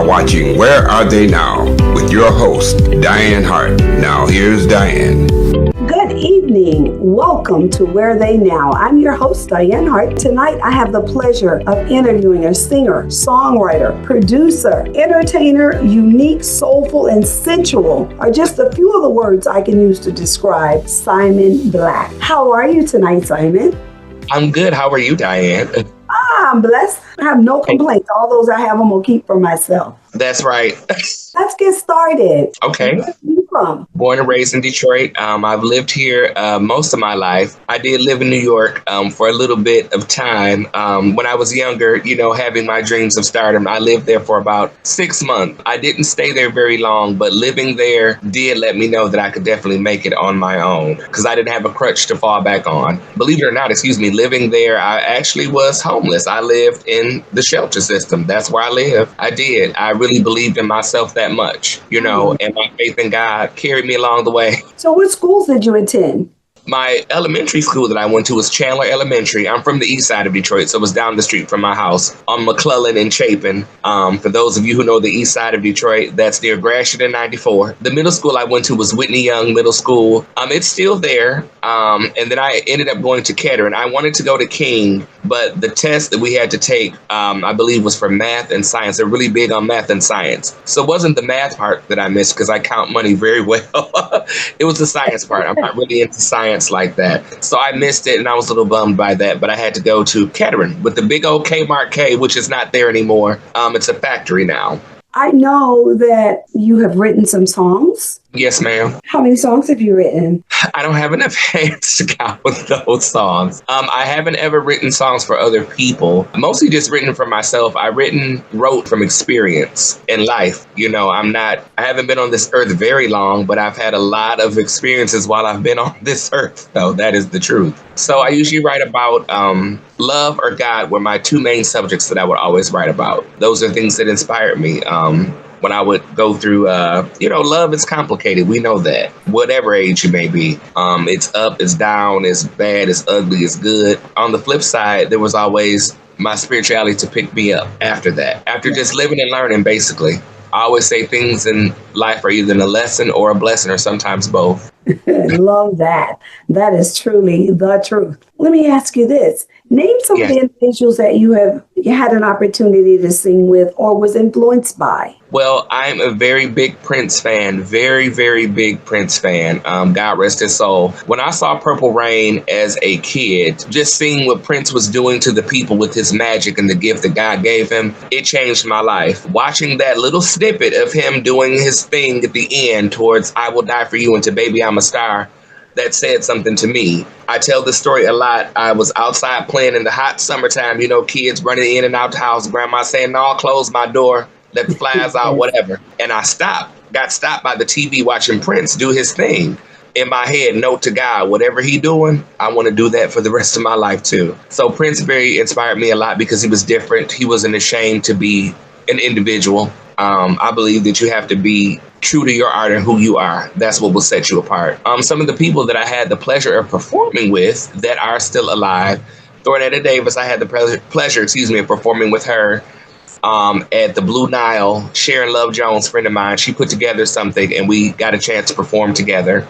watching Where Are They Now with your host, Dianne Hart. Now here's Dianne. Good evening. Welcome to Where Are They Now. I'm your host, Dianne Hart. Tonight, I have the pleasure of interviewing a singer, songwriter, producer, entertainer, unique, soulful, and sensual are just a few of the words I can use to describe Simon Black. How are you tonight, Simon? I'm good. How are you, Dianne? I'm blessed. I have no complaints. All those I have, I'm going to keep for myself. That's right. Let's get started. Okay. Where are you from? Born and raised in Detroit. I've lived here most of my life. I did live in New York for a little bit of time. When I was younger, having my dreams of stardom, I lived there for about 6 months. I didn't stay there very long, but living there did let me know that I could definitely make it on my own because I didn't have a crutch to fall back on. Believe it or not, living there, I actually was homeless. I lived in the shelter system. That's where I lived. I did. I really believed in myself that much, and my faith in God carried me along the way. So what schools did you attend? My elementary school that I went to was Chandler Elementary. I'm from the east side of Detroit, so it was down the street from my house on McClellan and Chapin. For those of you who know the east side of Detroit, that's near Gratiot and 94. The middle school I went to was Whitney Young Middle School. It's still there. And then I ended up going to Kettering. I wanted to go to King, but the test that we had to take, I believe, was for math and science. They're really big on math and science. So it wasn't the math part that I missed because I count money very well. It was the science part. I'm not really into science like that. So I missed it and I was a little bummed by that, but I had to go to Kettering with the big old Kmart K, which is not there anymore. It's a factory now. I know that you have written some songs. Yes, ma'am. How many songs have you written? I don't have enough hands to count those songs. I haven't ever written songs for other people, mostly just written for myself. I wrote from experience in life. I haven't been on this earth very long, but I've had a lot of experiences while I've been on this earth. So that is the truth. So I usually write about love or God were my two main subjects that I would always write about. Those are things that inspired me. When I would go through, love is complicated. We know that. Whatever age you may be, it's up, it's down, it's bad, it's ugly, it's good. On the flip side, there was always my spirituality to pick me up after that. After just living and learning, basically. I always say things in life are either a lesson or a blessing, or sometimes both. Love that. That is truly the truth. Let me ask you this. Name some of the individuals that you had an opportunity to sing with or was influenced by. Well, I'm a very big Prince fan, very, very big Prince fan. God rest his soul. When I saw Purple Rain as a kid, just seeing what Prince was doing to the people with his magic and the gift that God gave him, it changed my life. Watching that little snippet of him doing his thing at the end towards I Will Die For You and to Baby I'm a Star, that said something to me. I tell this story a lot. I was outside playing in the hot summertime, kids running in and out the house, grandma saying, no, close my door, let the flies out, whatever. And I got stopped by the TV watching Prince do his thing. In my head, note to God, whatever he doing, I want to do that for the rest of my life too. So Prince very inspired me a lot because he was different. He wasn't ashamed to be an individual. I believe that you have to be true to your art and who you are. That's what will set you apart. Some of the people that I had the pleasure of performing with that are still alive, Thornetta Davis, I had the pleasure of performing with her at the Blue Nile. Sharon Love Jones, friend of mine, she put together something and we got a chance to perform together.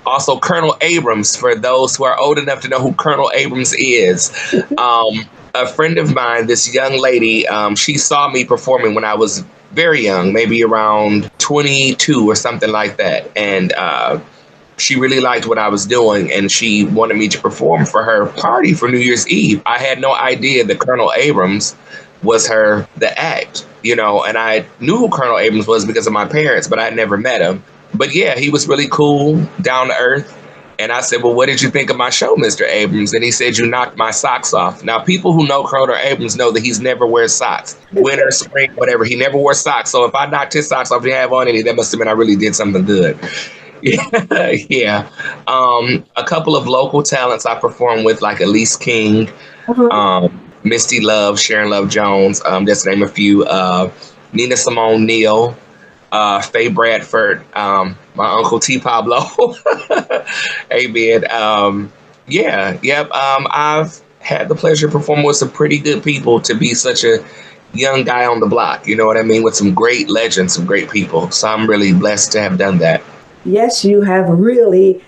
Also, Colonel Abrams, for those who are old enough to know who Colonel Abrams is. A friend of mine, this young lady, she saw me performing when I was very young, maybe around 22 or something like that. And she really liked what I was doing and she wanted me to perform for her party for New Year's Eve. I had no idea that Colonel Abrams was the act, and I knew who Colonel Abrams was because of my parents, but I had never met him. But yeah, he was really cool, down to earth. And I said, well, what did you think of my show, Mr. Abrams? And he said, you knocked my socks off. Now, people who know Colonel Abrams know that he's never wears socks. Winter, spring, whatever. He never wore socks. So if I knocked his socks off, he didn't have on any, that must have been I really did something good. Yeah. A couple of local talents I performed with, like Elise King, Misty Love, Sharon Love Jones, just to name a few. Nina Simone Neal, Faye Bradford, my uncle T. Pablo. Amen. I've had the pleasure of performing with some pretty good people. To be such a young guy on the block, you know what I mean, with some great legends, some great people. So I'm really blessed to have done that. Yes, you have really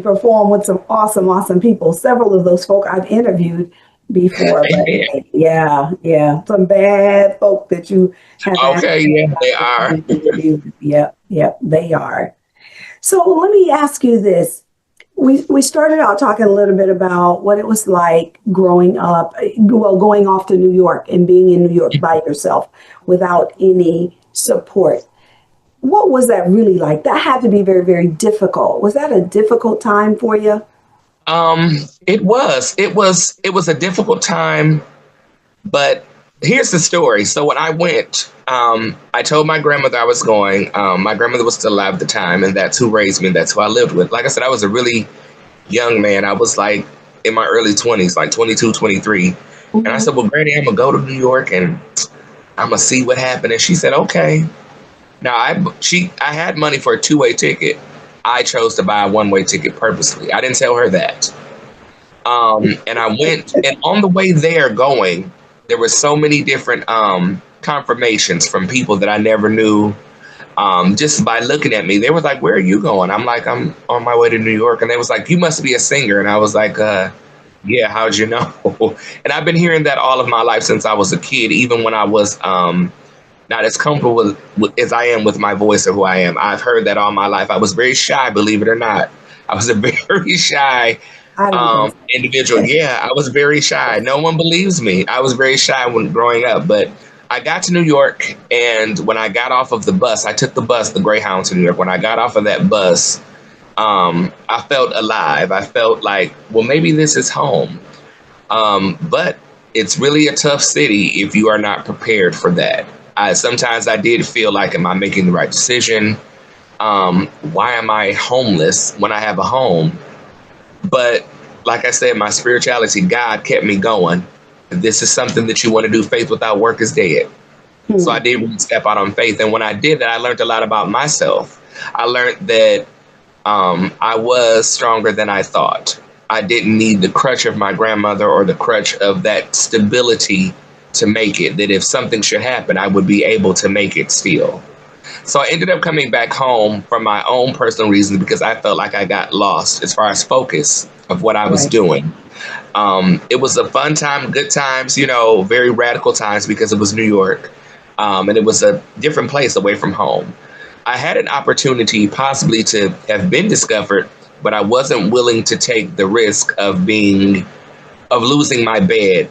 performed with some awesome, awesome people. Several of those folk I've interviewed before, but Amen. yeah, yeah, some bad folk that you have asked Okay, me yeah, they to come are. and interview. Yep, yep, they are. So let me ask you this. We started out talking a little bit about what it was like growing up, well, going off to New York and being in New York by yourself without any support. What was that really like? That had to be very, very difficult. Was that a difficult time for you? It was a difficult time, but here's the story. So when I went, I told my grandmother I was going. My grandmother was still alive at the time, and that's who raised me. That's who I lived with. Like I said, I was a really young man. I was like in my early 20s, like 22, 23. And I Hmm. said, well, Granny, I'm going to go to New York and I'm going to see what happened. And she said, okay. Now, I had money for a two-way ticket. I chose to buy a one-way ticket purposely. I didn't tell her that. And I went, and on the way there going, there were so many different confirmations from people that I never knew. Just by looking at me, they were like, "Where are you going?" I'm like, "I'm on my way to New York." And they was like, "You must be a singer." And I was like, "Yeah, how'd you know?" And I've been hearing that all of my life since I was a kid, even when I was not as comfortable as I am with my voice or who I am. I've heard that all my life. I was very shy, believe it or not. I was a very shy I don't think individual. Yeah, I was very shy. No one believes me. I was very shy when growing up, but I got to New York, and when I got off of the bus, I took the bus, the Greyhound to New York. When I got off of that bus, I felt alive. I felt like, well, maybe this is home. But it's really a tough city if you are not prepared for that. Sometimes I did feel like, am I making the right decision? Why am I homeless when I have a home? But like I said, my spirituality, God kept me going. If this is something that you want to do, faith without work is dead. So I so. did really step out on faith. And when I did that, I learned a lot about myself. I learned that I was stronger than I thought. I didn't need the crutch of my grandmother or the crutch of that stability to make it, that if something should happen, I would be able to make it still. So I ended up coming back home for my own personal reasons because I felt like I got lost as far as focus of what I was Right. doing. It was a fun time, good times, very radical times because it was New York. And it was a different place away from home. I had an opportunity possibly to have been discovered, but I wasn't willing to take the risk of losing my bed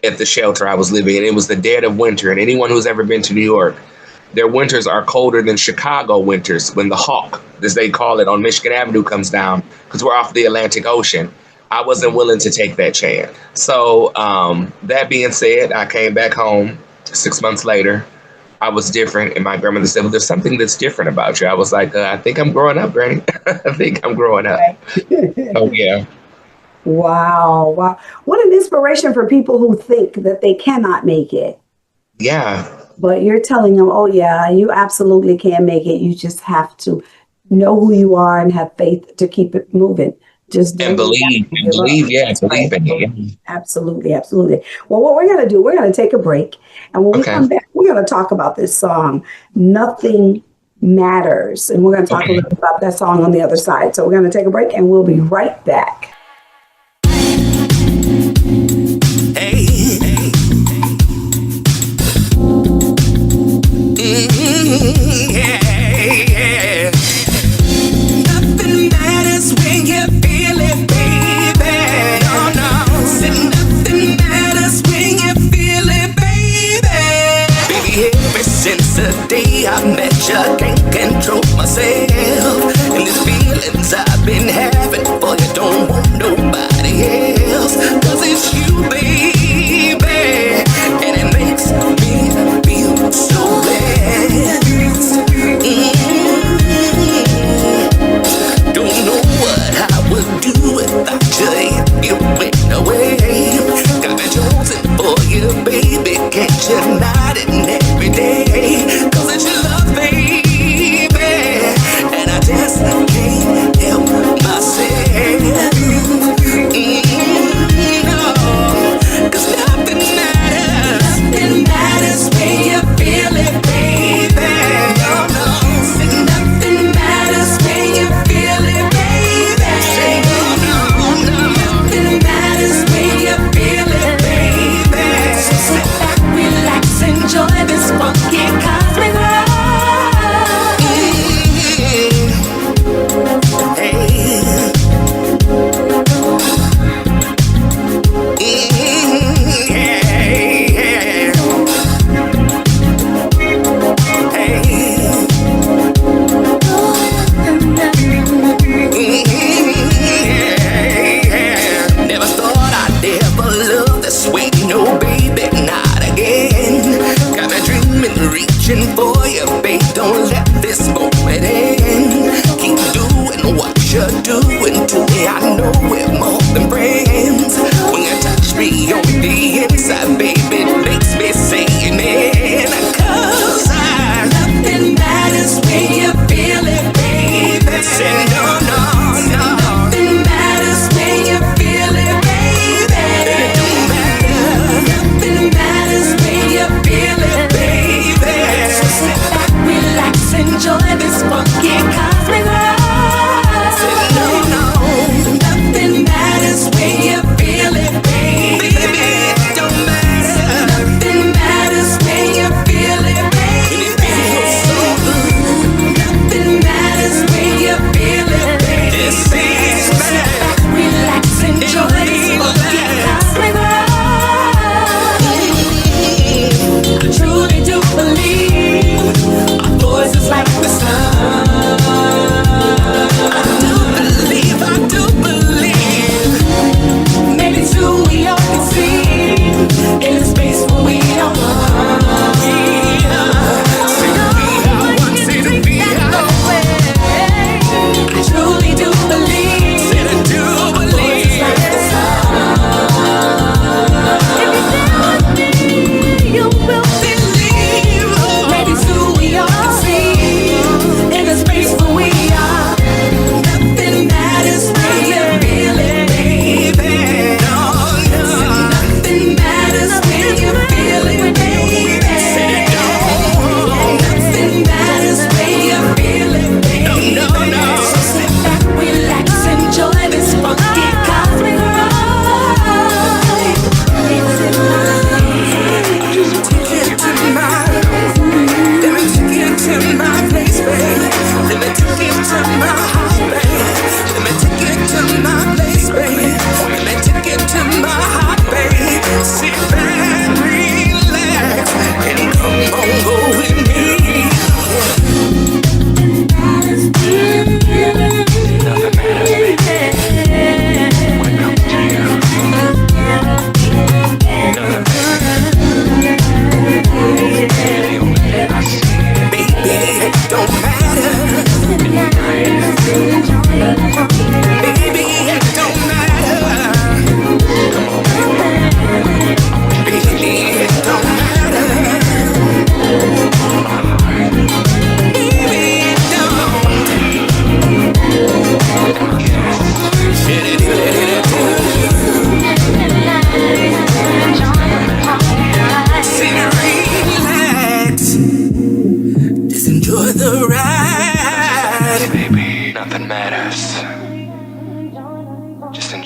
at the shelter I was living in. It was the dead of winter, and anyone who's ever been to New York, their winters are colder than Chicago winters when the hawk, as they call it, on Michigan Avenue comes down because we're off the Atlantic Ocean. I wasn't willing to take that chance. So that being said, I came back home 6 months later. I was different, and my grandmother said, well, there's something that's different about you. I was like, I think I'm growing up, Granny. I think I'm growing up. Oh, yeah. Wow, wow. What an inspiration for people who think that they cannot make it. Yeah. But you're telling them, oh, yeah, you absolutely can make it. You just have to know who you are and have faith to keep it moving. Just And don't give up. yeah, That's right. believe in it. Yeah. Absolutely, absolutely. Well, what we're going to do, we're going to take a break. And when we Okay. come back, we're going to talk about this song, Nothing Matters. And we're going to talk a Okay. little bit about that song on the other side. So we're going to take a break and we'll be right back. Hey, hey. Yeah, yeah. Nothing matters when you feel it, baby. No, no. Said nothing matters when you feel it, baby. Baby, ever since the day I met you, can't control myself. And these feelings I've been having, boy, you don't want nobody else. 'Cause it's you, baby. And it makes me feel so bad. Don't know what I would do without you if you went away. Got me chosen for you, baby. Can't you night and every day? 'Cause it's your love, baby. And I just can't help myself.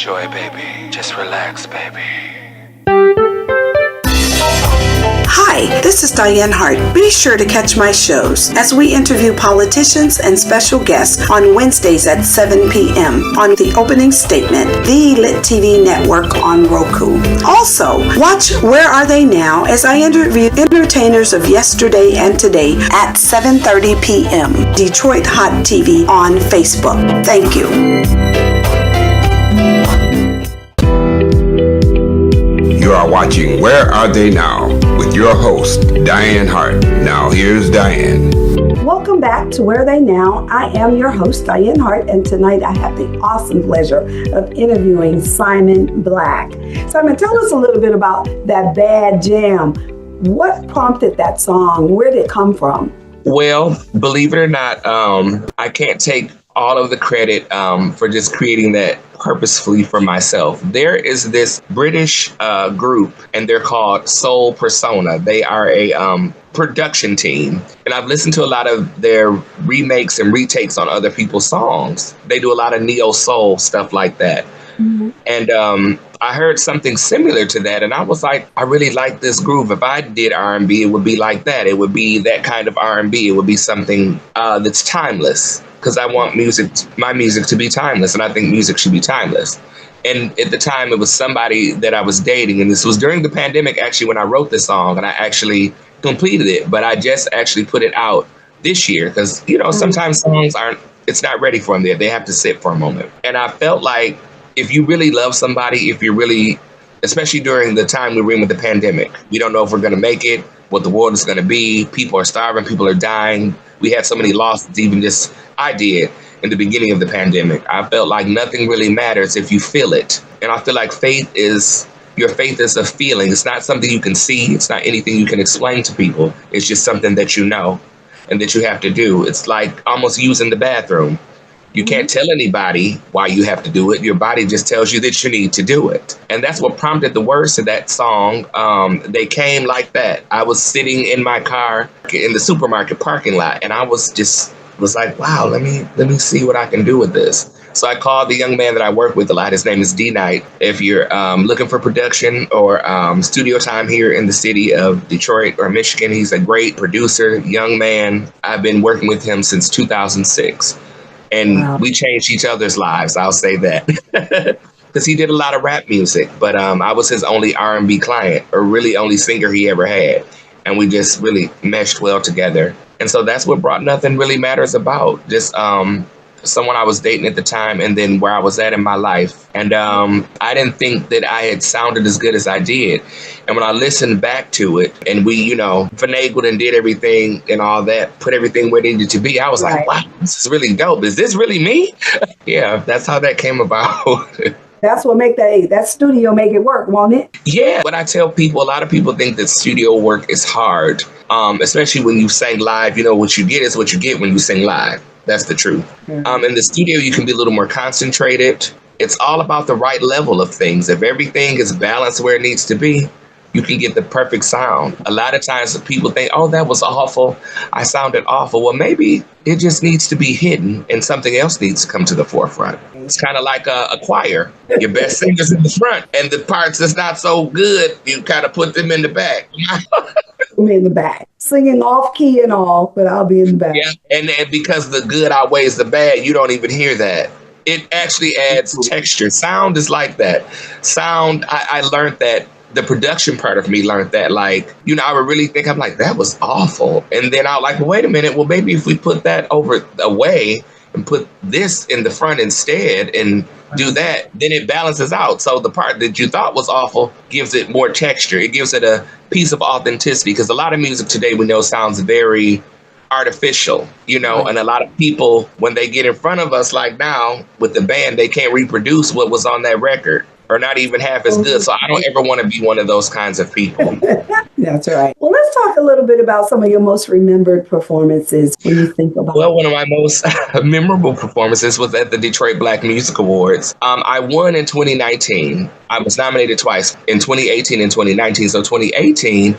enjoy, baby. Just relax, baby. Hi, this is Dianne Hart. Be sure to catch my shows as we interview politicians and special guests on Wednesdays at 7 p.m. on The Opening Statement, the Lit TV network on Roku. Also, watch Where Are They Now as I interview entertainers of yesterday and today at 7:30 p.m. Detroit Hot TV on Facebook. Thank you. You are watching Where Are They Now with your host, Dianne Hart. Now here's Dianne. Welcome back to Where Are They Now? I am your host, Dianne Hart, and tonight I have the awesome pleasure of interviewing Simon Black. Simon, tell us a little bit about that Bad Jam. What prompted that song? Where did it come from? Well, believe it or not, I can't take all of the credit for just creating that purposefully for myself. There is this British group, and they're called Soul Persona. They are a production team, and I've listened to a lot of their remakes and retakes on other people's songs. They do a lot of neo soul stuff like that. Mm-hmm. And I heard something similar to that, and I was like, I really like this groove. If I did R&B, it would be like that. It would be that kind of R&B. It would be something that's timeless, because I want my music to be timeless, and I think music should be timeless. And at the time, it was somebody that I was dating, and this was during the pandemic, actually, when I wrote this song, and I actually completed it, but I just actually put it out this year, because, sometimes songs it's not ready for them. They have to sit for a moment. And I felt like, if you really love somebody, especially during the time we were in with the pandemic, we don't know if we're going to make it, what the world is going to be. People are starving. People are dying. We had so many losses, even just I did in the beginning of the pandemic. I felt like nothing really matters if you feel it. And I feel like your faith is a feeling. It's not something you can see. It's not anything you can explain to people. It's just something that you know and that you have to do. It's like almost using the bathroom. You can't tell anybody why you have to do it. Your body just tells you that you need to do it. And that's what prompted the words to that song. They came like that. I was sitting in my car in the supermarket parking lot, and I was like, wow, let me see what I can do with this. So I called the young man that I work with a lot. His name is D Knight. If you're looking for production or studio time here in the city of Detroit or Michigan, he's a great producer, young man. I've been working with him since 2006. And wow. We changed each other's lives, I'll say that. Because he did a lot of rap music, but I was his only R&B client, or really only singer he ever had. And we just really meshed well together. And so that's what Brought Nothing Really Matters about. Just someone I was dating at the time, and then where I was at in my life. And I didn't think that I had sounded as good as I did. And when I listened back to it, and we, finagled and did everything and all that, put everything where it needed to be, I was like, wow, this is really dope. Is this really me? Yeah, that's how that came about. That's what make that studio make it work, won't it? Yeah, but I tell people, a lot of people think that studio work is hard, especially when you sing live. What you get is what you get when you sing live. That's the truth. Mm-hmm. In the studio, you can be a little more concentrated. It's all about the right level of things. If everything is balanced where it needs to be, you can get the perfect sound. A lot of times people think, oh, that was awful. I sounded awful. Well, maybe it just needs to be hidden and something else needs to come to the forefront. It's kind of like a choir. Your best singer's in the front, and the parts that's not so good, you kind of put them in the back. I'm in the back, singing off key and all, but I'll be in the back. Yeah, and because the good outweighs the bad, you don't even hear that. It actually adds texture. Sound is like that. Sound, I learned that. The production part of me learned that, I would really think, I'm like, that was awful. And then I was like, well, wait a minute. Well, maybe if we put that away and put this in the front instead and do that, then it balances out. So the part that you thought was awful gives it more texture. It gives it a piece of authenticity, because a lot of music today we know sounds very artificial, and a lot of people, when they get in front of us, like now with the band, they can't reproduce what was on that record, or not even half as good. So I don't ever want to be one of those kinds of people. That's right. Well, let's talk a little bit about some of your most remembered performances when you think about it. Well, one of my most memorable performances was at the Detroit Black Music Awards. I won in 2019. I was nominated twice, in 2018 and 2019. So 2018,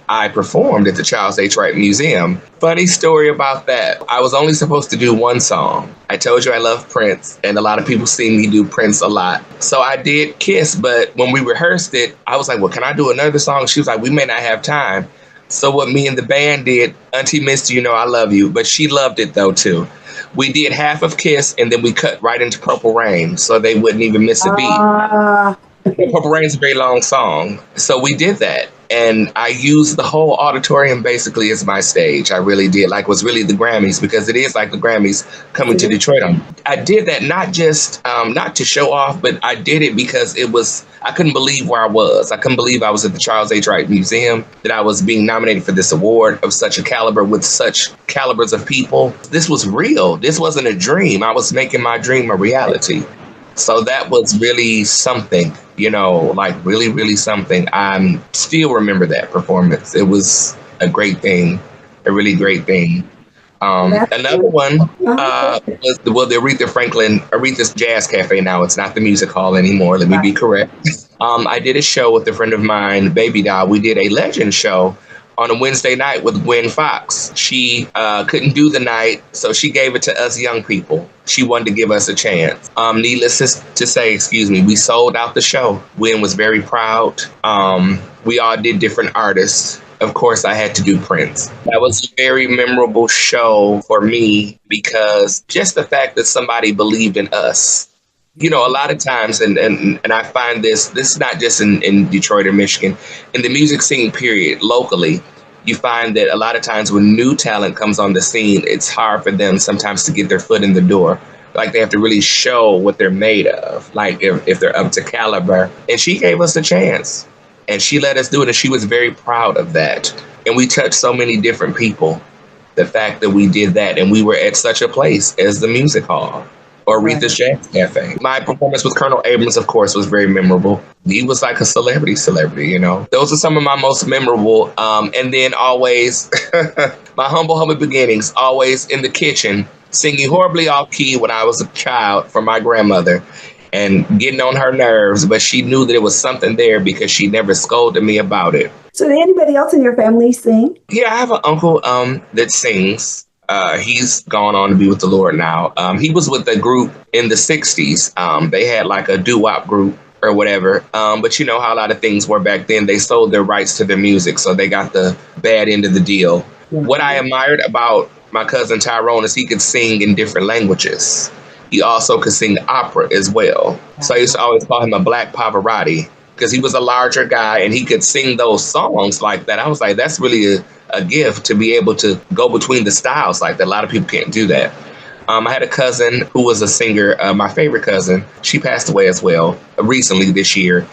I performed at the Charles H. Wright Museum. Funny story about that. I was only supposed to do one song. I told you I love Prince, and a lot of people see me do Prince a lot. So I did Kiss, but when we rehearsed it, I was like, well, can I do another song? She was like, we may not have time. So what me and the band did, Auntie Misty, you know I love you, but she loved it though too. We did half of Kiss, and then we cut right into Purple Rain, so they wouldn't even miss a beat. Purple Rain is a very long song. So we did that. And I used the whole auditorium basically as my stage. I really did. Like, it was really the Grammys, because it is like the Grammys coming to Detroit. I did that not just, not to show off, but I did it because I couldn't believe where I was. I couldn't believe I was at the Charles H. Wright Museum, that I was being nominated for this award of such a caliber with such calibers of people. This was real. This wasn't a dream. I was making my dream a reality. So that was really something, like really, really something. I still remember that performance. It was a great thing, a really great thing. Another one was the Aretha's Jazz Cafe. Now it's not the music hall anymore. Let me be correct. I did a show with a friend of mine, Baby Doll. We did a legend show on a Wednesday night with Gwen Fox. She couldn't do the night, so she gave it to us young people. She wanted to give us a chance. Needless to say, we sold out the show. Gwen was very proud. We all did different artists. Of course, I had to do Prince. That was a very memorable show for me, because just the fact that somebody believed in us. A lot of times, and I find this is not just in Detroit or Michigan, in the music scene period, locally, you find that a lot of times when new talent comes on the scene, it's hard for them sometimes to get their foot in the door. Like, they have to really show what they're made of, like if they're up to caliber. And she gave us a chance, and she let us do it, and she was very proud of that. And we touched so many different people. The fact that we did that, and we were at such a place as the music hall. Or Aretha's Jazz Cafe. My performance with Colonel Abrams, of course, was very memorable. He was like a celebrity, Those are some of my most memorable. And then always, my humble beginnings, always in the kitchen, singing horribly off key when I was a child for my grandmother, and getting on her nerves. But she knew that it was something there, because she never scolded me about it. So did anybody else in your family sing? Yeah, I have an uncle that sings. He's gone on to be with the Lord now. He was with a group in the 60s. They had like a doo-wop group or whatever. But you know how a lot of things were back then. They sold their rights to their music, so they got the bad end of the deal. Mm-hmm. What I admired about my cousin Tyrone is he could sing in different languages. He also could sing opera as well. So I used to always call him a Black Pavarotti, because he was a larger guy and he could sing those songs like that. I was like, that's really a gift to be able to go between the styles like that. A lot of people can't do that. I had a cousin who was a singer, my favorite cousin. She passed away as well recently this year.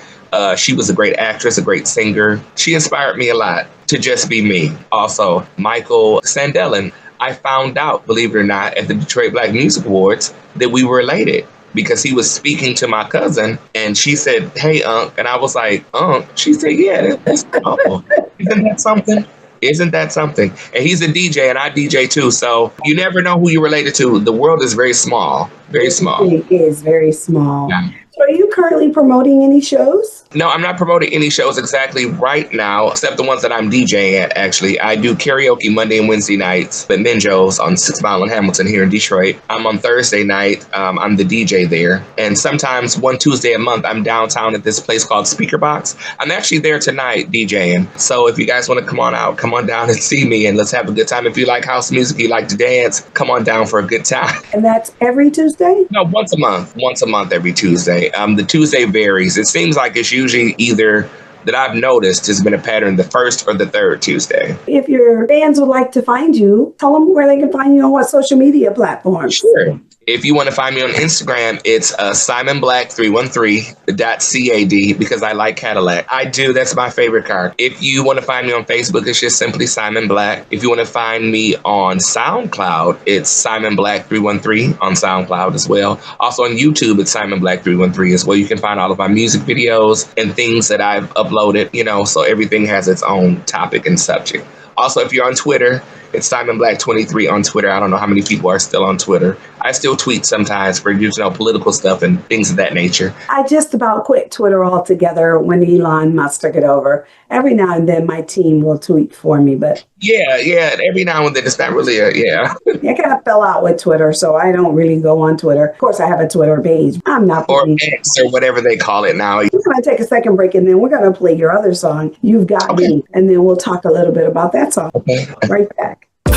She was a great actress, a great singer. She inspired me a lot to just be me. Also, Michael Sandelin. I found out, believe it or not, at the Detroit Black Music Awards that we were related, because he was speaking to my cousin, and she said, "Hey, Unc," and I was like, "Unc?" She said, "Yeah, that's cool. Isn't that something? Isn't that something?" And he's a DJ, and I DJ too, so you never know who you're related to. The world is very small, very small. It is very small. Yeah. So are you currently promoting any shows? No, I'm not promoting any shows exactly right now, except the ones that I'm DJing at, actually. I do karaoke Monday and Wednesday nights at Minjo's on 6 Mile and Hamilton here in Detroit. I'm on Thursday night. I'm the DJ there. And sometimes one Tuesday a month, I'm downtown at this place called Speaker Box. I'm actually there tonight DJing. So if you guys want to come on out, come on down and see me, and let's have a good time. If you like house music, you like to dance, come on down for a good time. And that's every Tuesday? No, once a month every Tuesday. The Tuesday varies. It seems like it's usually either, that I've noticed, has been a pattern, the first or the third Tuesday. If your fans would like to find you, tell them where they can find you on what social media platforms. Sure. If you want to find me on Instagram, it's SimonBlack313.cad, because I like Cadillac. I do. That's my favorite car. If you want to find me on Facebook, it's just simply Simon Black. If you want to find me on SoundCloud, it's Simon Black 313 on SoundCloud as well. Also on YouTube, it's Simon Black 313 as well. You can find all of my music videos and things that I've uploaded, so everything has its own topic and subject. Also, if you're on Twitter, It's Simon Black 23 on Twitter. I don't know how many people are still on Twitter. I still tweet sometimes for political stuff and things of that nature. I just about quit Twitter altogether when Elon Musk took it over. Every now and then my team will tweet for me, but yeah. Every now and then it's not really I kind of fell out with Twitter, so I don't really go on Twitter. Of course, I have a Twitter page. I'm not. Or X or whatever they call it now. We're going to take a second break, and then we're going to play your other song, You've Got Me, and then we'll talk a little bit about that song. Okay. Right back. I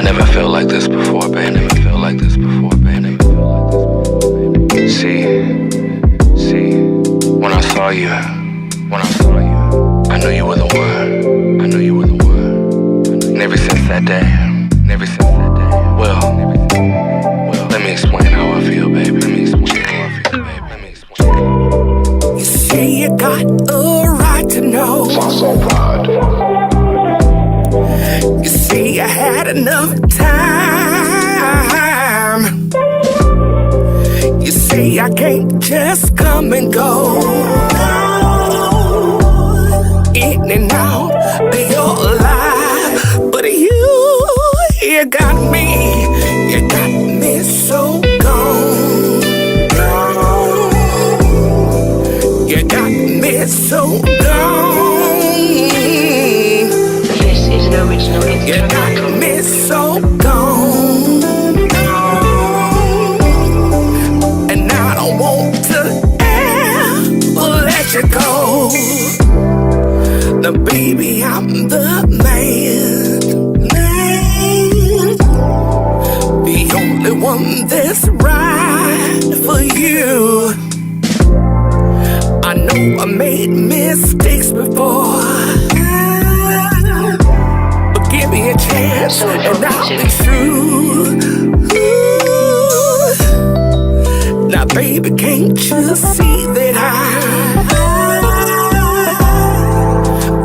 never felt like this before, babe. Never felt like this before, babe. Never felt like this before, babe. See, when I saw you, I knew you were the one. I knew you were the one. And ever since that day, well, let me explain how I feel, baby. You say you got a right to know. You say I had enough time. You say I can't just come and go. In and out of your life. But you got me so gone. You got me so gone. This is an original You got me so gone. And I don't want to ever let you go. Now baby, I'm the man. The only one that's right for you. I know I made mistakes before, but give me a chance and I'll be true. Now baby, can't you see that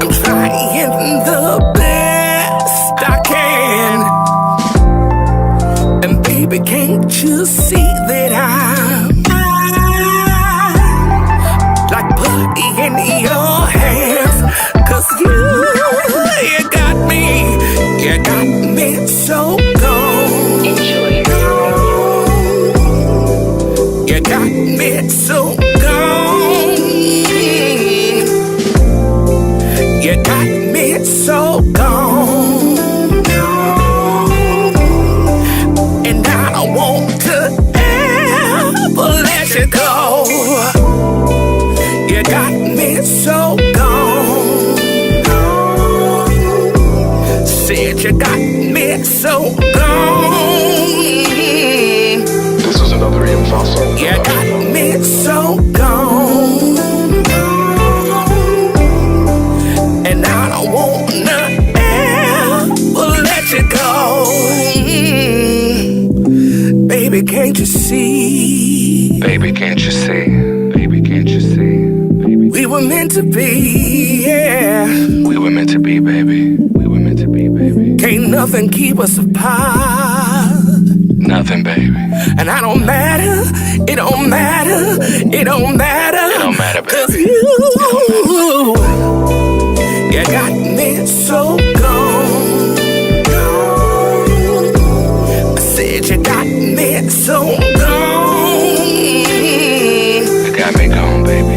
I'm trying the best I can. And baby, can't you see that I'm like putty in your hands? 'Cause you got me so gone. Enjoy. You got me so gone. You got me so gone. And I don't want to ever let you go. You got me so gone. Said you got me so gone. This is another info. You got me so gone. And I don't wanna ever let you go. Baby, can't you see? Baby, can't you see? Baby, can't you see? Baby, We were meant to be, yeah. we were meant to be, baby. We were meant to be, baby. Can't nothing keep us apart. Nothing, baby. And I don't matter, it don't matter, it don't matter. It don't matter, baby. 'Cause you got me so gone. I said you got me so gone. You got me gone, baby.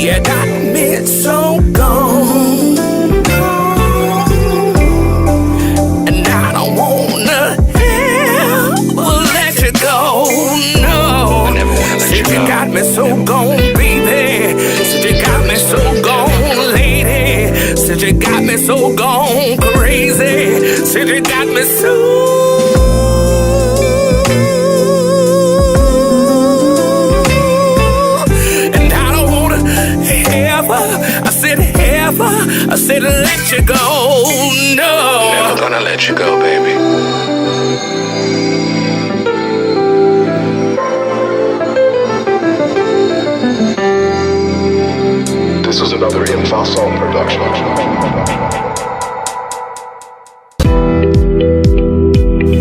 You got me so gone. And I don't wanna ever let you go. No. I never wanna let you Said you go. got me so gone, baby. Said you got me so gone, lady. Said you got me so gone, crazy. Said you got me so. And I don't wanna ever, I said let you go, no. Never gonna let you go, baby. This is another Info Song production.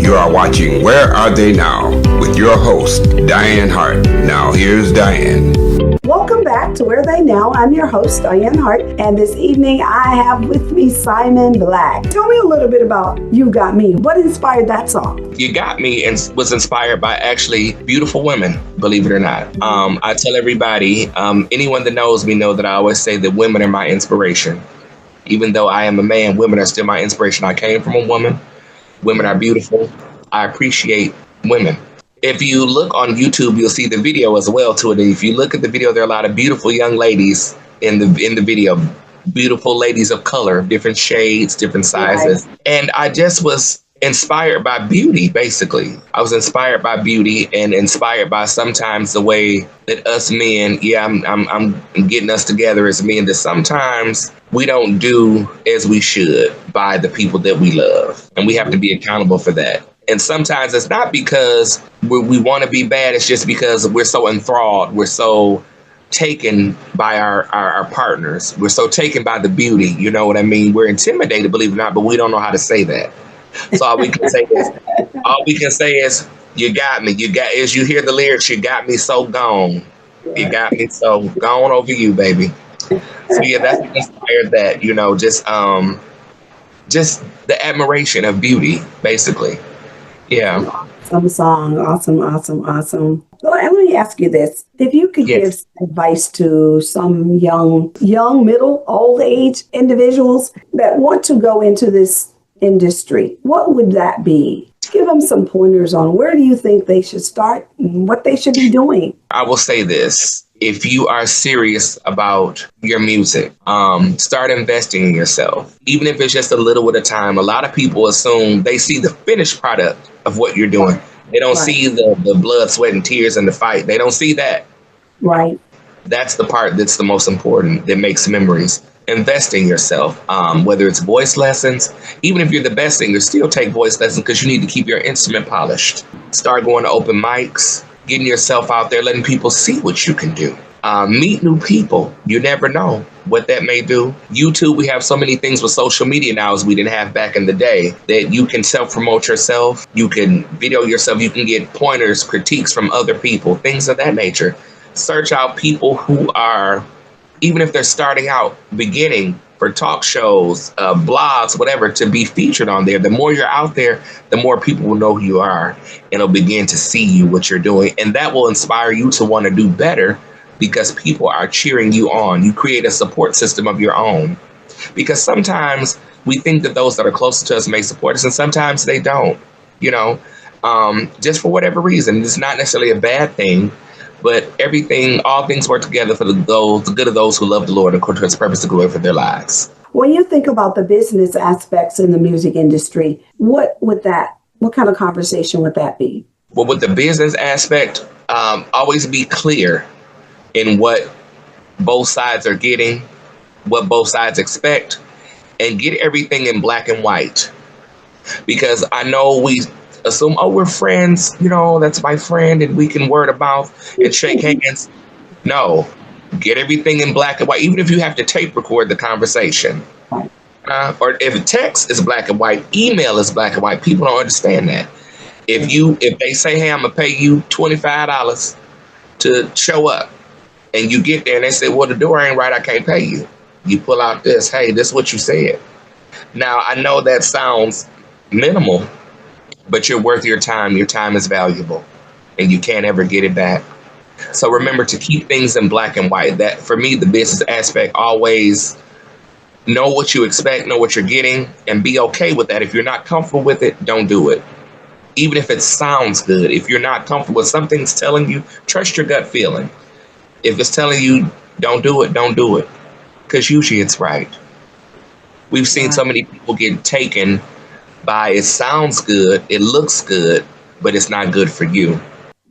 You are watching Where Are They Now with your host, Dianne Hart. Now here's Dianne. Welcome Welcome back to Where They Now. I'm your host, Dianne Hart, and this evening I have with me Simon Black. Tell me a little bit about You Got Me. What inspired that song? You Got Me and was inspired by actually beautiful women, believe it or not. I tell everybody, anyone that knows me know that I always say that women are my inspiration. Even though I am a man, women are still my inspiration. I came from a woman. Women are beautiful. I appreciate women. If you look on YouTube, you'll see the video as well to it. And if you look at the video, there are a lot of beautiful young ladies in the video. Beautiful ladies of color, different shades, different sizes. Right. And I just was inspired by beauty, basically. I was inspired by beauty and inspired by sometimes the way that us men, I'm getting us together as men, that sometimes we don't do as we should by the people that we love. And we have to be accountable for that. And sometimes it's not because we want to be bad. It's just because we're so enthralled. We're so taken by our partners. We're so taken by the beauty. You know what I mean? We're intimidated, believe it or not, but we don't know how to say that. So all we can say is, you got me. As you hear the lyrics, you got me so gone. You got me so gone over you, baby. So yeah, that's what inspired that, just the admiration of beauty, basically. Yeah. Awesome song. Awesome. Well, let me ask you this. If you could give advice to some young, middle, old age individuals that want to go into this industry, what would that be? Give them some pointers on where do you think they should start and what they should be doing. I will say this. If you are serious about your music, start investing in yourself. Even if it's just a little at a time. A lot of people assume they see the finished product of what you're doing. They don't see the blood, sweat, and tears in the fight. They don't see that. Right. That's the part that's the most important, that makes memories. Invest in yourself, whether it's voice lessons. Even if you're the best singer, still take voice lessons because you need to keep your instrument polished. Start going to open mics, getting yourself out there, letting people see what you can do. Meet new people. You never know what that may do. YouTube, we have so many things with social media now as we didn't have back in the day, that you can self-promote yourself. You can video yourself. You can get pointers, critiques from other people, things of that nature. Search out people who are, even if they're starting out, beginning for talk shows, blogs, whatever, to be featured on there. The more you're out there, the more people will know who you are and will begin to see you, what you're doing. And that will inspire you to want to do better because people are cheering you on. You create a support system of your own. Because sometimes we think that those that are closest to us may support us, and sometimes they don't, just for whatever reason. It's not necessarily a bad thing. But all things work together for the good of those who love the Lord according to his purpose to glory for their lives. When you think about the business aspects in the music industry, what kind of conversation would that be? Well, with the business aspect, always be clear in what both sides are getting, what both sides expect, and get everything in black and white. Because I know we assume, we're friends, that's my friend, and we can word of mouth and shake hands. No, get everything in black and white, even if you have to tape record the conversation. Or if text is black and white, email is black and white. People don't understand that. If they say, hey, I'm gonna pay you $25 to show up, and you get there and they say, well, the door ain't right, I can't pay you. You pull out this, hey, this is what you said. Now, I know that sounds minimal, but you're worth your time. Your time is valuable and you can't ever get it back. So remember to keep things in black and white. That, for me, the business aspect, always know what you expect, know what you're getting, and be okay with that. If you're not comfortable with it, don't do it. Even if it sounds good, if you're not comfortable with something's telling you, trust your gut feeling. If it's telling you don't do it, don't do it. Because usually it's right. We've seen so many people get taken by it sounds good, it looks good, but it's not good for you.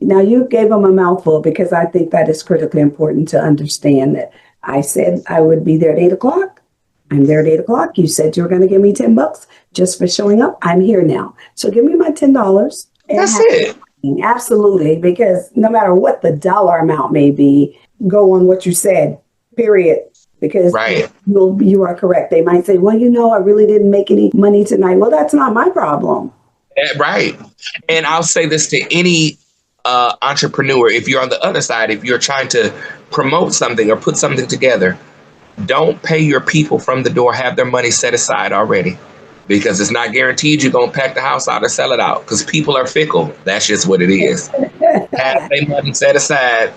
Now, you gave them a mouthful because I think that is critically important to understand that I said I would be there at 8 o'clock. I'm there at 8 o'clock. You said you were going to give me $10 just for showing up. I'm here now. So give me my $10. That's it. Absolutely. Because no matter what the dollar amount may be, go on what you said, period. Because you are correct. They might say, well, I really didn't make any money tonight. Well, that's not my problem. Right. And I'll say this to any entrepreneur. If you're on the other side, if you're trying to promote something or put something together, don't pay your people from the door. Have their money set aside already, because it's not guaranteed you're going to pack the house out or sell it out, because people are fickle. That's just what it is. Have their money set aside.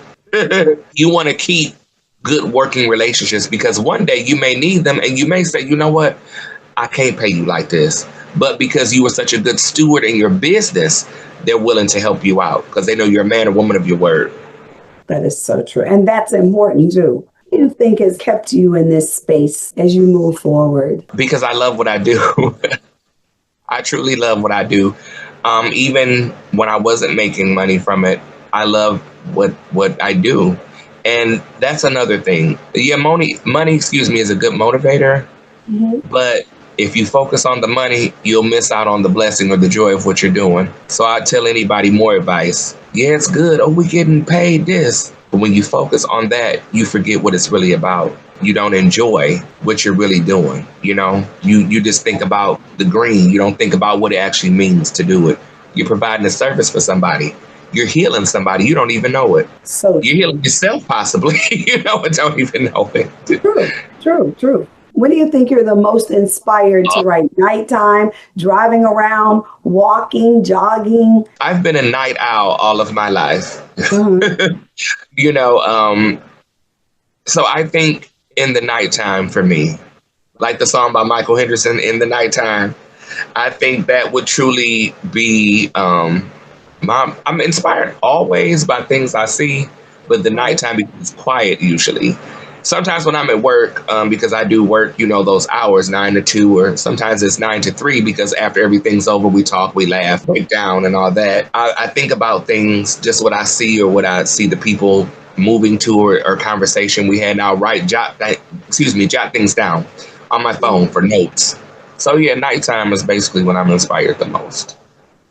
You want to keep good working relationships, because one day you may need them and you may say, you know what, I can't pay you like this. But because you were such a good steward in your business, they're willing to help you out because they know you're a man or woman of your word. That is so true. And that's important too. What do you think has kept you in this space as you move forward? Because I love what I do. I truly love what I do. Even when I wasn't making money from it, I love what I do. And that's another thing. Yeah, money, is a good motivator. Mm-hmm. But if you focus on the money, you'll miss out on the blessing or the joy of what you're doing. So I tell anybody more advice. Yeah, it's good. Oh, we're getting paid this. But when you focus on that, you forget what it's really about. You don't enjoy what you're really doing. You know, you just think about the green. You don't think about what it actually means to do it. You're providing a service for somebody. You're healing somebody. You don't even know it. So you're healing yourself, possibly. You know, and don't even know it. True. When do you think you're the most inspired to write? Nighttime, driving around, walking, jogging? I've been a night owl all of my life. Mm-hmm. You know, so I think in the nighttime for me, like the song by Michael Henderson, In the Nighttime, I think that would truly be, I'm inspired always by things I see, but the nighttime is quiet usually. Sometimes when I'm at work, because I do work, you know, those hours, 9 to 2, or sometimes it's 9 to 3, because after everything's over, we talk, we laugh, break down and all that. I think about things, just what I see or what I see the people moving to or conversation we had. Now, jot things down on my phone for notes. So yeah, nighttime is basically when I'm inspired the most.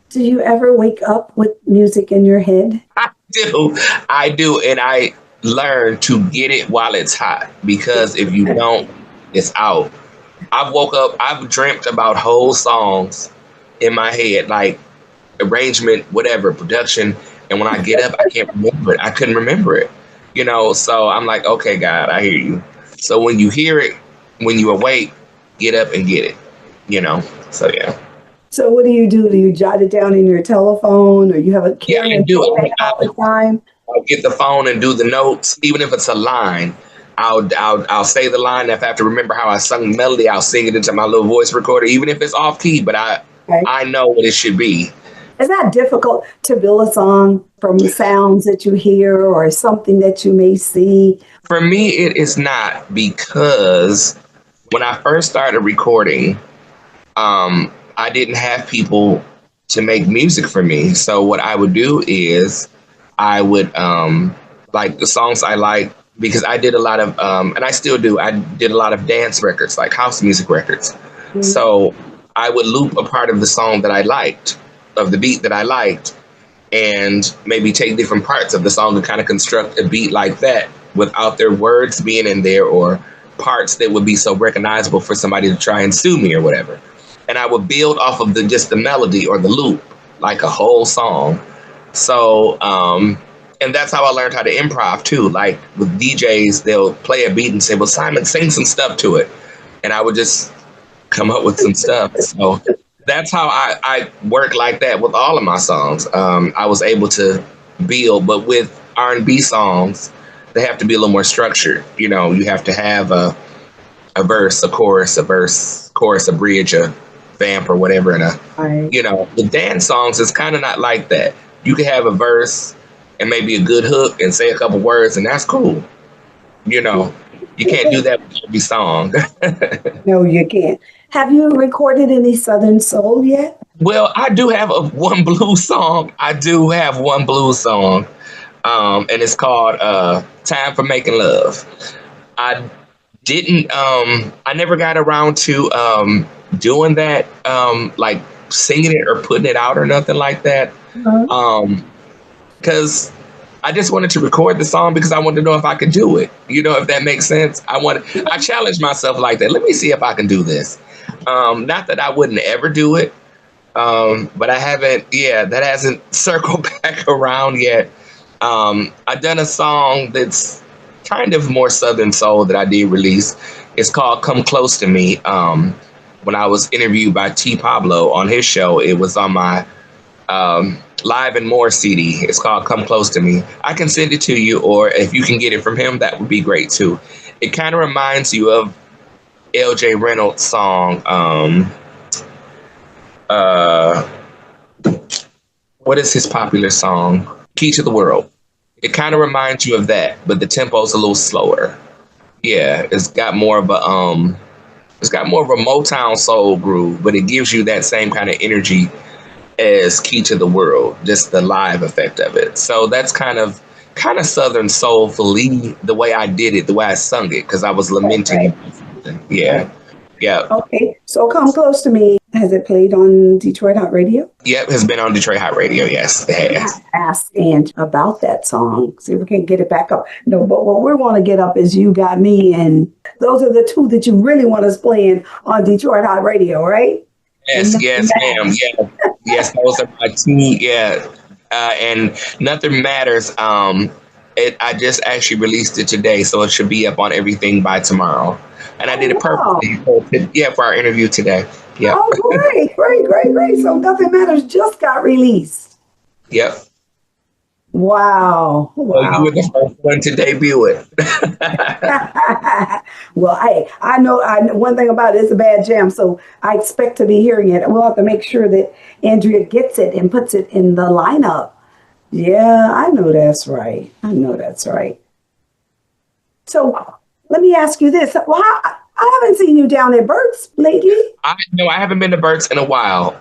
Do you ever wake up with music in your head? I do. And I learn to get it while it's hot, because if you don't, it's out. I've woke up, I've dreamt about whole songs in my head, like arrangement, whatever, production. And when I get up, I can't remember it. I couldn't remember it, you know? So I'm like, okay, God, I hear you. So when you hear it, when you awake, get up and get it, you know? So, yeah. So what do? Do you jot it down in your telephone, or you have a camera? Yeah, I do it all the time? I'll get the phone and do the notes. Even if it's a line, I'll say the line. If I have to remember how I sung the melody, I'll sing it into my little voice recorder, even if it's off key, but I know what it should be. Is that difficult to build a song from the sounds that you hear or something that you may see? For me, it is not, because when I first started recording, I didn't have people to make music for me. So what I would do is I would like the songs I like, because I did a lot of, and I still do, I did a lot of dance records, like house music records. Mm-hmm. So I would loop a part of the song that I liked, of the beat that I liked, and maybe take different parts of the song and kind of construct a beat like that without their words being in there, or parts that would be so recognizable for somebody to try and sue me or whatever. And I would build off of just the melody or the loop, like a whole song. So, and that's how I learned how to improv too. Like with DJs, they'll play a beat and say, well, Simon, sing some stuff to it. And I would just come up with some stuff. So that's how I work like that with all of my songs. I was able to build, but with R&B songs, they have to be a little more structured. You know, you have to have a verse, a chorus, a bridge, a vamp or whatever. And you know, the dance songs is kind of not like that. You can have a verse and maybe a good hook and say a couple words, and that's cool. You know, you can't do that with every song. No, you can't. Have you recorded any Southern Soul yet? Well, I do have one blues song. And it's called Time for Making Love. I never got around to doing that, like singing it or putting it out or nothing like that. Because I just wanted to record the song because I wanted to know if I could do it. You know, if that makes sense. I challenged myself like that. Let me see if I can do this. Not that I wouldn't ever do it, but I haven't. Yeah, that hasn't circled back around yet. I've done a song that's kind of more Southern soul that I did release. It's called Come Close to Me. When I was interviewed by T. Pablo on his show, it was on my Live and More CD. It's called Come Close to Me. I can send it to you, or if you can get it from him, that would be great too. It kind of reminds you of L.J. Reynolds' song. What is his popular song? Key to the World. It kind of reminds you of that, but the tempo's a little slower. Yeah, it's got more of a Motown soul groove, but it gives you that same kind of energy as Key to the World, just the live effect of it. So that's kind of Southern soulfully the way I did it, the way I sung it, because I was lamenting. Right. Yeah. Yeah. Okay. So Come Close to Me. Has it played on Detroit Hot Radio? Yep, has been on Detroit Hot Radio. Yes, it has. Ask Ange about that song. See if we can get it back up. No, but what we want to get up is You Got Me, and those are the two that you really want us playing on Detroit Hot Radio, right? Yes, ma'am. Yeah, yes, those are my two. Yeah, and Nothing Matters. I just actually released it today, so it should be up on everything by tomorrow. And I did it purposely for our interview today. Yeah. Oh, great. So Nothing Matters just got released. Yep. Wow. Well, you were the first one to debut it. Well, hey, I know one thing about it, it's a bad jam, so I expect to be hearing it. We'll have to make sure that Andrea gets it and puts it in the lineup. Yeah, I know that's right. So let me ask you this. Well, I haven't seen you down at Burt's lately. I haven't been to Burt's in a while.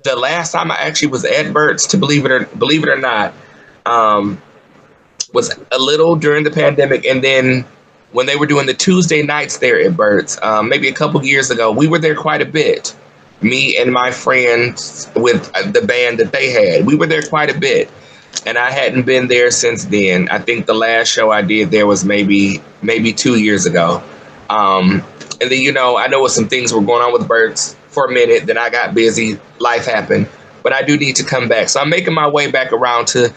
The last time I actually was at Burt's, to believe it or not, was a little during the pandemic, and then when they were doing the Tuesday nights there at Burt's, maybe a couple years ago, we were there quite a bit. Me and my friends with the band that they had, we were there quite a bit, and I hadn't been there since then. I think the last show I did there was maybe 2 years ago. And then, I know some things were going on with Burt's for a minute. Then I got busy. Life happened. But I do need to come back. So I'm making my way back around to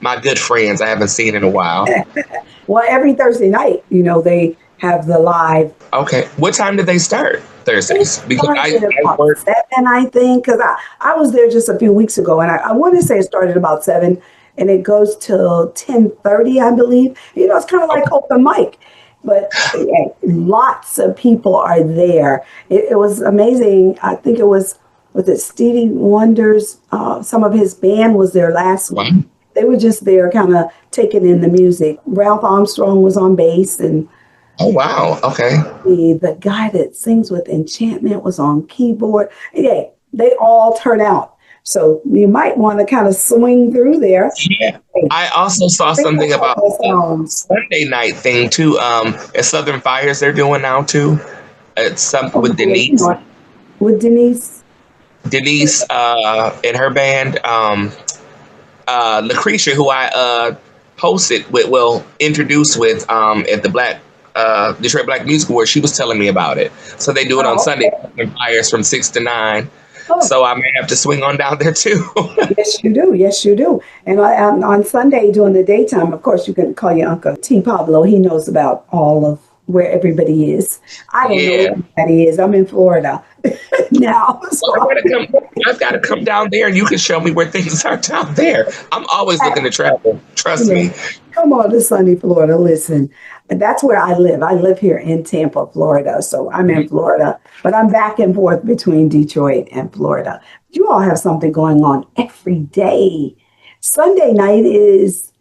my good friends I haven't seen in a while. Well, every Thursday night, they have the live. Okay. What time did they start Thursdays? Because I work 7, I think, because I was there just a few weeks ago, and I want to say it started about 7, and it goes till 10:30, I believe. It's kind of like open mic. But yeah, lots of people are there. It was amazing. I think it was Stevie Wonder's, some of his band was there last week. They were just there kind of taking in the music. Ralph Armstrong was on bass. And oh, wow. Okay. The guy that sings with Enchantment was on keyboard. Yeah, they all turn out. So you might want to kind of swing through there. Yeah. I also saw something about the Sunday night thing too. At Southern Fires they're doing now too. It's something with Denise. With Denise? Denise and her band. Lucretia, who I introduced with at the Detroit Black Music Awards, she was telling me about it. So they do it on Sunday, Southern Fires from 6 to 9. So I may have to swing on down there too. Yes, you do. And on Sunday during the daytime, of course, you can call your Uncle T. Pablo. He knows about all of where everybody is. I don't know where everybody is. I'm in Florida now. So well, I've got to come down there, and you can show me where things are down there. I'm always looking to travel. Trust me. Come on to sunny Florida. Listen, that's where I live. I live here in Tampa, Florida. So I'm in Florida, but I'm back and forth between Detroit and Florida. You all have something going on every day. Sunday night is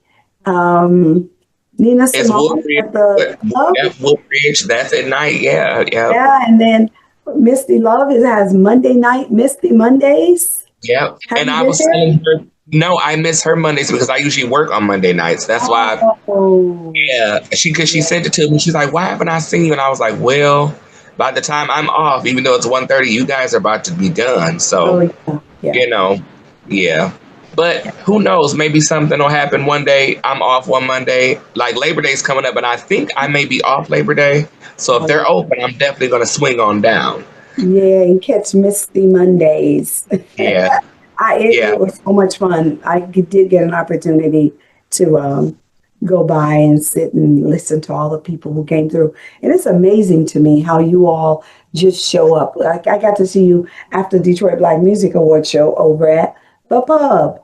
Nina Simone at the club. Woodbridge, that's at night. Yeah. Yeah, and then Misty Love has Monday night, Misty Mondays. Yeah, and I was telling her, no, I miss her Mondays because I usually work on Monday nights. That's why. Because she sent it to me. She's like, "Why haven't I seen you?" And I was like, "Well, by the time I'm off, even though it's 1:30, you guys are about to be done." So, yeah. But who knows? Maybe something will happen one day. I'm off one Monday. Like Labor Day's coming up, and I think I may be off Labor Day. So if they're open, I'm definitely going to swing on down. Yeah, and catch Misty Mondays. Yeah. It was so much fun. I did get an opportunity to go by and sit and listen to all the people who came through. And it's amazing to me how you all just show up. Like I got to see you after Detroit Black Music Award show over at the pub.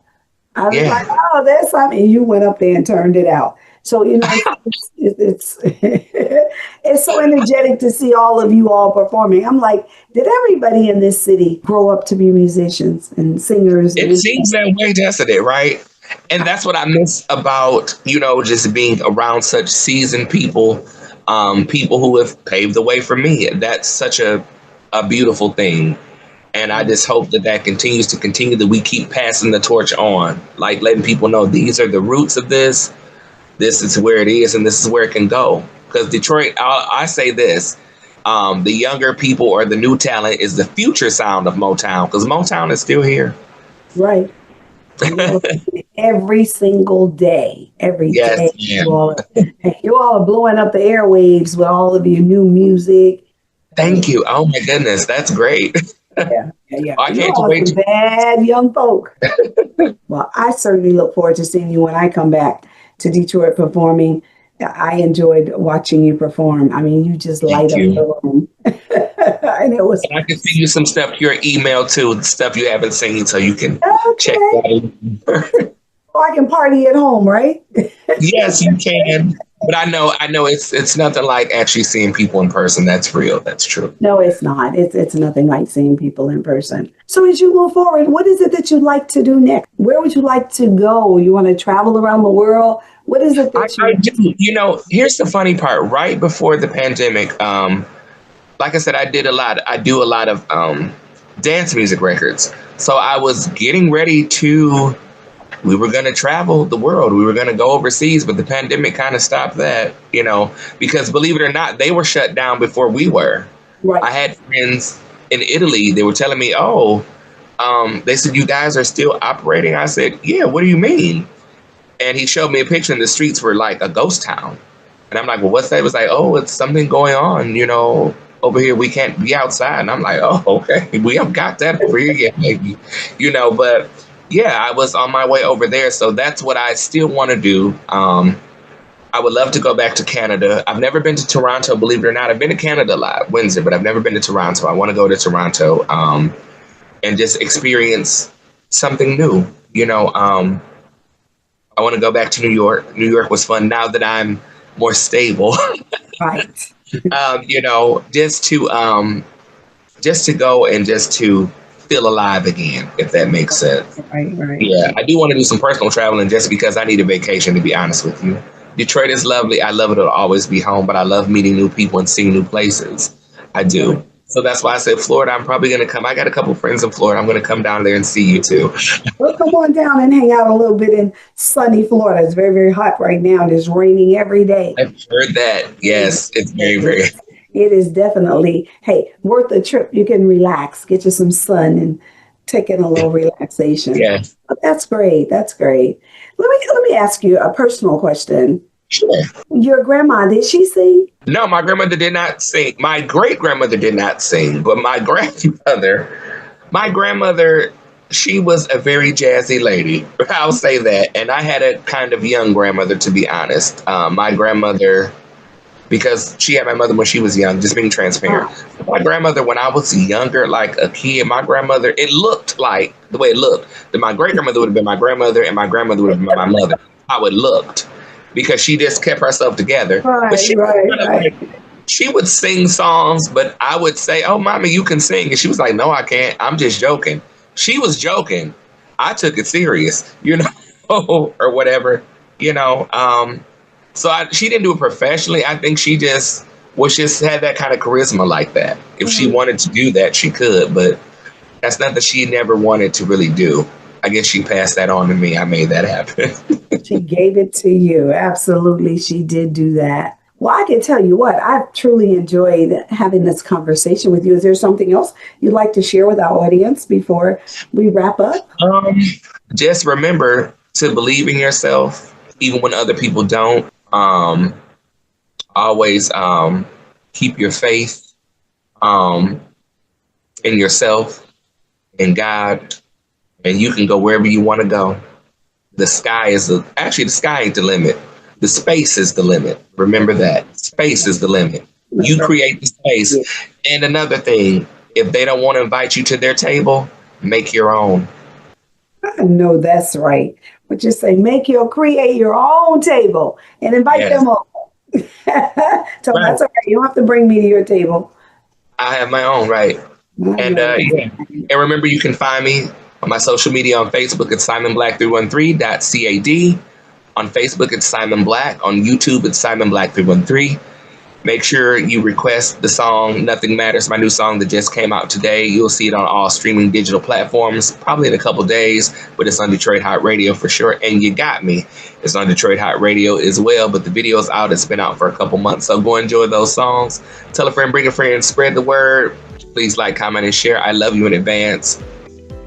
I was like, Yeah. oh, that's something. And you went up there and turned it out. So, it's it's so energetic to see all of you all performing. I'm like, did everybody in this city grow up to be musicians and singers? It seems that way, doesn't it? Right. And that's what I miss about, just being around such seasoned people, people who have paved the way for me. That's such a beautiful thing. And I just hope that continues to continue, that we keep passing the torch on, like letting people know these are the roots of this. This is where it is, and this is where it can go. Because Detroit, I say this, the younger people or the new talent is the future sound of Motown, because Motown is still here. Right. Every single day, every Yes, day, ma'am. you all are blowing up the airwaves with all of your new music. Thank you. Oh my goodness, that's great. Yeah. I You can't all are wait. some bad young folk. Well, I certainly look forward to seeing you when I come back to Detroit performing. I enjoyed watching you perform. I mean, you just light Thank up you. the room. And it was And I can send you some stuff to your email too, stuff you haven't seen, so you can check okay. that out. Oh, I can party at home, right? Yes, you can. But I know it's nothing like actually seeing people in person. That's real. That's true. No, it's not. It's nothing like seeing people in person. So as you move forward, what is it that you'd like to do next? Where would you like to go? You want to travel around the world? What is it that I do. Here's the funny part. Right before the pandemic, like I said, I do a lot of dance music records. So I was getting ready we were going to travel the world. We were going to go overseas, but the pandemic kind of stopped that, because believe it or not, they were shut down before we were. Right. I had friends in Italy. They were telling me, they said, you guys are still operating. I said, yeah, what do you mean? And he showed me a picture, and the streets were like a ghost town. And I'm like, well, what's that? It was like, oh, it's something going on, over here. We can't be outside. And I'm like, oh, okay. We haven't got that over here yet, maybe, but yeah, I was on my way over there. So that's what I still want to do. I would love to go back to Canada. I've never been to Toronto, believe it or not. I've been to Canada a lot, Windsor, but I've never been to Toronto. I want to go to Toronto and just experience something new. I want to go back to New York. New York was fun now that I'm more stable. Right. Just to go and just to feel alive again, if that makes sense. Right. Yeah, I do want to do some personal traveling just because I need a vacation, to be honest with you. Detroit is lovely. I love it. It'll always be home, but I love meeting new people and seeing new places. I do. So that's why I said Florida. I'm probably going to come. I got a couple friends in Florida. I'm going to come down there and see you too. Well, come on down and hang out a little bit in sunny Florida. It's very, very hot right now, and it's raining every day. I've heard that. Yes, it's very, very. It is definitely, worth a trip. You can relax, get you some sun, and take in a little relaxation. Yeah. But that's great. That's great. Let me ask you a personal question. Sure. Your grandma, did she sing? No, my grandmother did not sing. My great grandmother did not sing, but my grandmother, she was a very jazzy lady. I'll say that. And I had a kind of young grandmother, to be honest. My grandmother, because she had my mother when she was young, just being transparent. My grandmother, when I was younger, like a kid, my grandmother, it looked like the way it looked, that my great grandmother would have been my grandmother and my grandmother would have been my mother. How it looked, because she just kept herself together. Right, but she, right. She would sing songs, but I would say, oh, Mommy, you can sing. And she was like, no, I can't. I'm just joking. She was joking. I took it serious, or whatever, So she didn't do it professionally. I think she just had that kind of charisma like that. If she wanted to do that, she could, but that's nothing she never wanted to really do. I guess she passed that on to me. I made that happen. She gave it to you. Absolutely, she did do that. Well, I can tell you what, I've truly enjoyed having this conversation with you. Is there something else you'd like to share with our audience before we wrap up? Just remember to believe in yourself, even when other people don't. Always keep your faith in yourself, in God, and you can go wherever you want to go. The sky ain't the limit. The space is the limit. Remember that. Space is the limit. You create the space. And another thing, if they don't want to invite you to their table, make your own. I know that's right. But just say, create your own table and invite them over. So that's okay. You don't have to bring me to your table. I have my own, right? And remember, you can find me on my social media on Facebook. It's SimonBlack313.cad. On Facebook, it's Simon Black. On YouTube, it's Simon Black313. Make sure you request the song Nothing Matters, my new song that just came out today. You'll see it on all streaming digital platforms, probably in a couple days, but it's on Detroit Hot Radio for sure. And You Got Me is on Detroit Hot Radio as well, but the video's out. It's been out for a couple months, so go enjoy those songs. Tell a friend, bring a friend, spread the word. Please like, comment, and share. I love you in advance.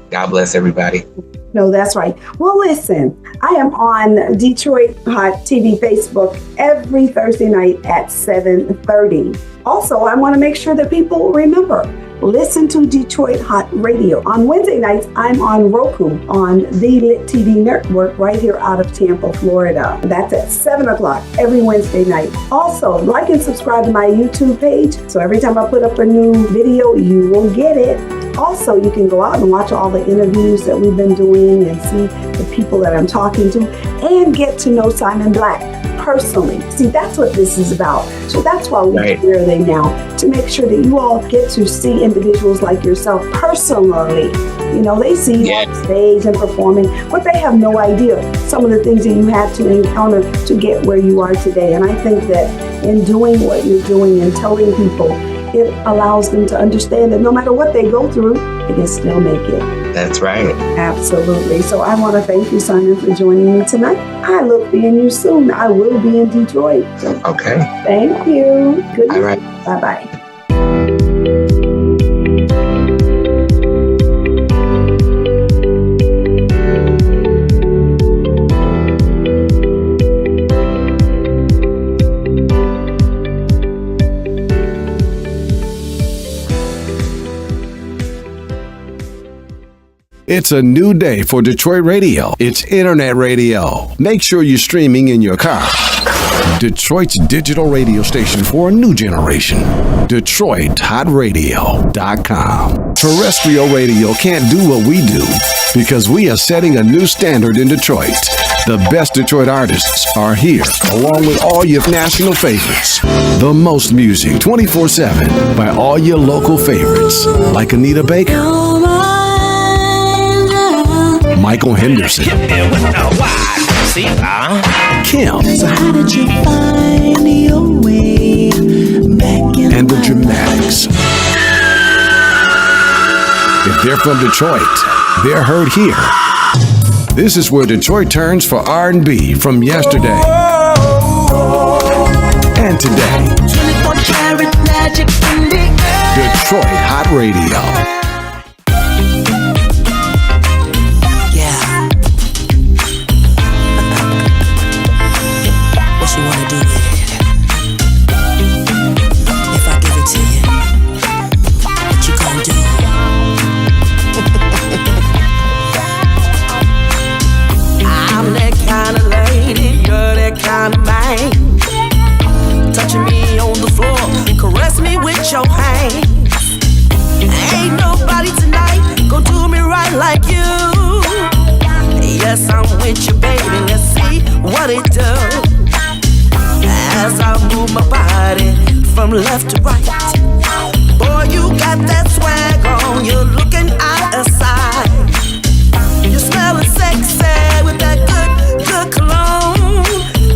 God bless everybody. No, that's right. Well, listen, I am on Detroit Hot TV Facebook every Thursday night at 7:30. Also, I want to make sure that people remember, listen to Detroit Hot Radio. On Wednesday nights, I'm on Roku on the Lit TV network right here out of Tampa, Florida. That's at 7 o'clock every Wednesday night. Also, like and subscribe to my YouTube page, so every time I put up a new video, you will get it. Also, you can go out and watch all the interviews that we've been doing and see the people that I'm talking to and get to know Simon Black personally. See, that's what this is about. So that's why we're Where Are They Now, to make sure that you all get to see individuals like yourself personally. You know, they see you on stage and performing, but they have no idea some of the things that you had to encounter to get where you are today. And I think that in doing what you're doing and telling people, it allows them to understand that no matter what they go through, they can still make it. That's right. Absolutely. So I want to thank you, Simon, for joining me tonight. I look being you soon. I will be in Detroit. So okay. Thank you. Good night. All right. Bye-bye. It's a new day for Detroit radio. It's internet radio. Make sure you're streaming in your car. Detroit's digital radio station for a new generation. DetroitHotRadio.com. Terrestrial radio can't do what we do because we are setting a new standard in Detroit. The best Detroit artists are here, along with all your national favorites. The most music 24/7 by all your local favorites, like Anita Baker, Michael Henderson, Kim, So how did you find your way back in and the Dramatics. If they're from Detroit, they're heard here. This is where Detroit turns for R&B from yesterday and today. 24-karat magic in the air. Detroit Hot Radio. Touching me on the floor, caress me with your hands. Ain't nobody tonight gonna do me right like you. Yes, I'm with you, baby. Let's see what it does as I move my body from left to right. Boy, you got that swag on. You're looking out of sight. You're smelling sexy with that good cologne.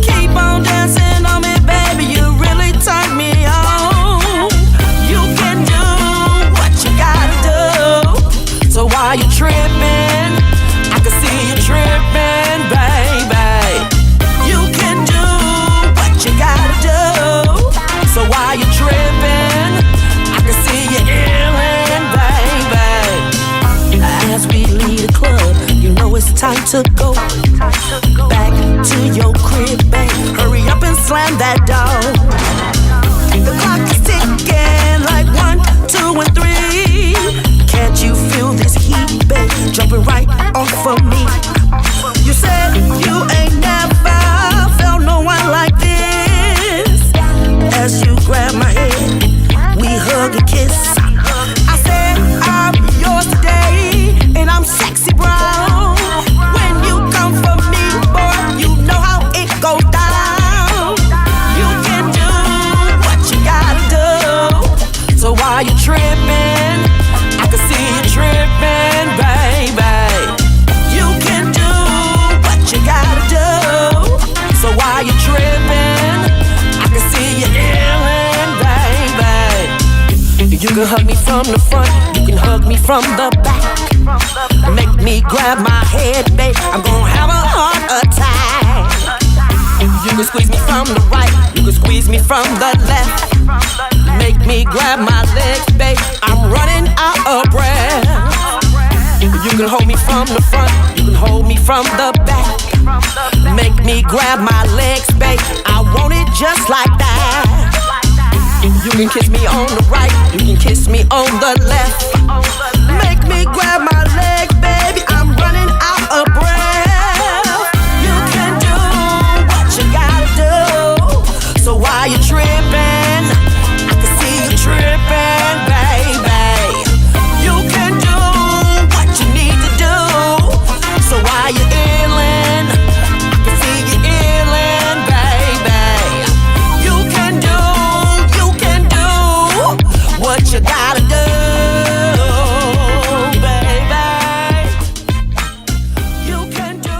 Keep on dancing on me, baby. You really turn me on. You can do what you gotta do. So while you're tripping, I can see you tripping, baby. You can do what you gotta do. So while you're tripping, I can see you illin', baby. As we leave the club, you know it's time to go back to your crib, babe. Hurry up and slam that door. The clock is ticking like 1, 2, and 3. Can't you feel this heat, babe, jumping right off of me? You said you ain't never felt no one can hug me from the front, you can hug me from the back. Make me grab my head, babe, I'm gonna have a heart attack. You can squeeze me from the right, you can squeeze me from the left. Make me grab my legs, babe, I'm running out of breath. You can hold me from the front, you can hold me from the back. Make me grab my legs, babe, I want it just like that. You can kiss me on the right, you can kiss me on the left. Make me grab my legs, baby, I'm running out of breath. You can do what you gotta do, so why you tripping? I can see you tripping, baby. You can do what you need to do, so why you illin'? I can see you illin', baby. You can do what you gotta do, baby. You can do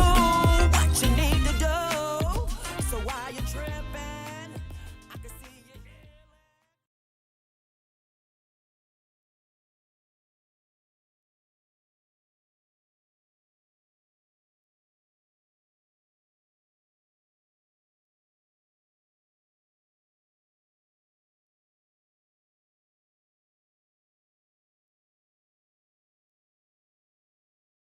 what you need to do, so why you tripping?